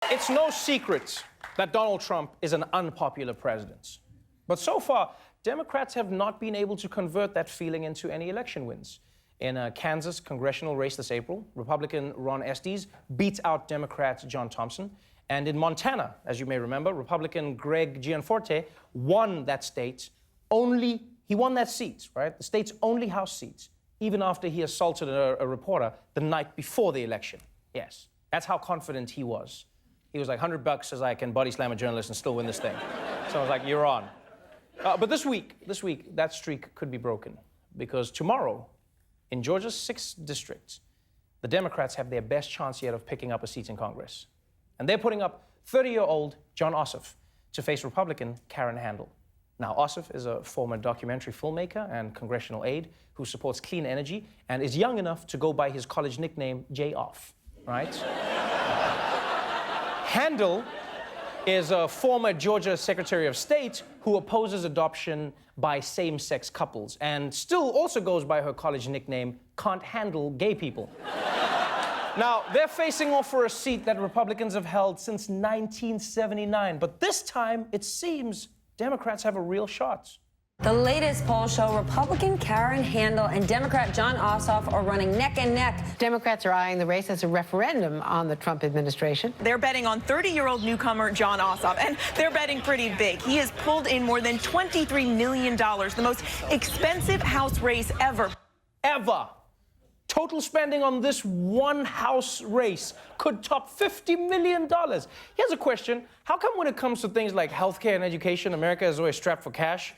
It's no secret that Donald Trump is an unpopular president. But so far, Democrats have not been able to convert that feeling into any election wins. In a Kansas congressional race this April, Republican Ron Estes beat out Democrat John Thompson. And in Montana, as you may remember, Republican Greg Gianforte won that state. He won that seat, right? The state's only House seat, even after he assaulted a reporter the night before the election. Yes, that's how confident he was. He was like, $100 says I can body slam a journalist and still win this thing. So I was like, you're on. But this week, that streak could be broken. Because tomorrow, in Georgia's 6th district, the Democrats have their best chance yet of picking up a seat in Congress. And they're putting up 30-year-old John Ossoff to face Republican Karen Handel. Now, Ossoff is a former documentary filmmaker and congressional aide who supports clean energy and is young enough to go by his college nickname, J-Off, right? Handel is a former Georgia Secretary of State who opposes adoption by same-sex couples and still also goes by her college nickname, Can't Handle Gay People. Now, they're facing off for a seat that Republicans have held since 1979, but this time, it seems Democrats have a real shot. The latest polls show Republican Karen Handel and Democrat John Ossoff are running neck and neck. Democrats are eyeing the race as a referendum on the Trump administration. They're betting on 30-year-old newcomer John Ossoff, and they're betting pretty big. He has pulled in more than $23 million, the most expensive House race ever. Ever. Total spending on this one House race could top $50 million. Here's a question. How come when it comes to things like healthcare and education, America is always strapped for cash,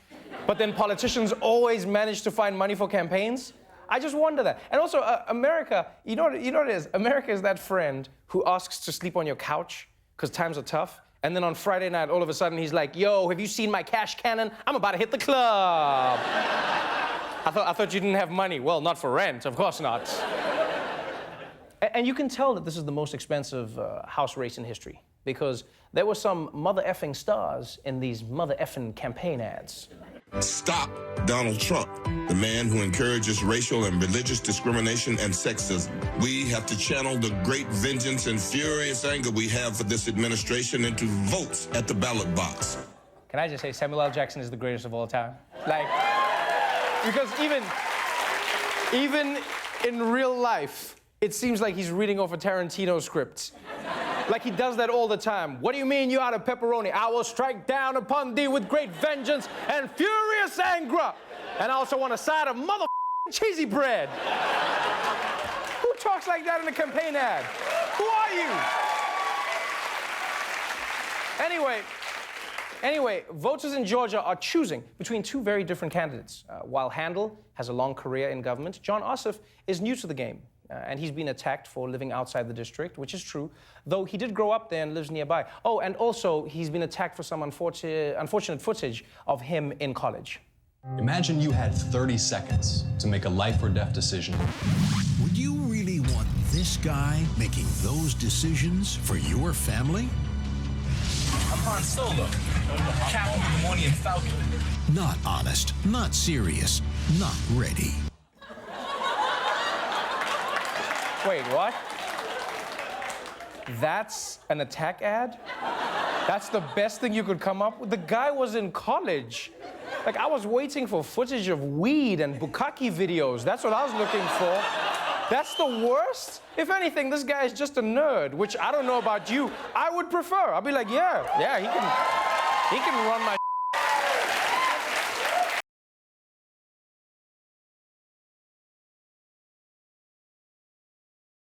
but then politicians always manage to find money for campaigns? I just wonder that. And also, America, you know what it is? America is that friend who asks to sleep on your couch because times are tough, and then on Friday night, all of a sudden, he's like, yo, have you seen my cash cannon? I'm about to hit the club. I thought you didn't have money. Well, not for rent, of course not. And you can tell that this is the most expensive House race in history because there were some mother effing stars in these mother effing campaign ads. Stop Donald Trump, the man who encourages racial and religious discrimination and sexism. We have to channel the great vengeance and furious anger we have for this administration into votes at the ballot box. Can I just say Samuel L. Jackson is the greatest of all time? Like, because even in real life, it seems like he's reading off a Tarantino script. Like he does that all the time. What do you mean you out of pepperoni? I will strike down upon thee with great vengeance and furious anger. And I also want a side of cheesy bread. Who talks like that in a campaign ad? Who are you? Anyway, voters in Georgia are choosing between two very different candidates. While Handel has a long career in government, John Ossoff is new to the game. And he's been attacked for living outside the district, which is true, though he did grow up there and lives nearby. Oh, and also, he's been attacked for some unfortunate footage of him in college. Imagine you had 30 seconds to make a life or death decision. Would you really want this guy making those decisions for your family? I'm Han Solo, Captain of the Millennium Falcon. Not honest, not serious, not ready. Wait, what? That's an attack ad? That's the best thing you could come up with? The guy was in college. Like, I was waiting for footage of weed and bukkake videos. That's what I was looking for. That's the worst? If anything, this guy is just a nerd, which I don't know about you. I would prefer. I'd be like, yeah, he can run my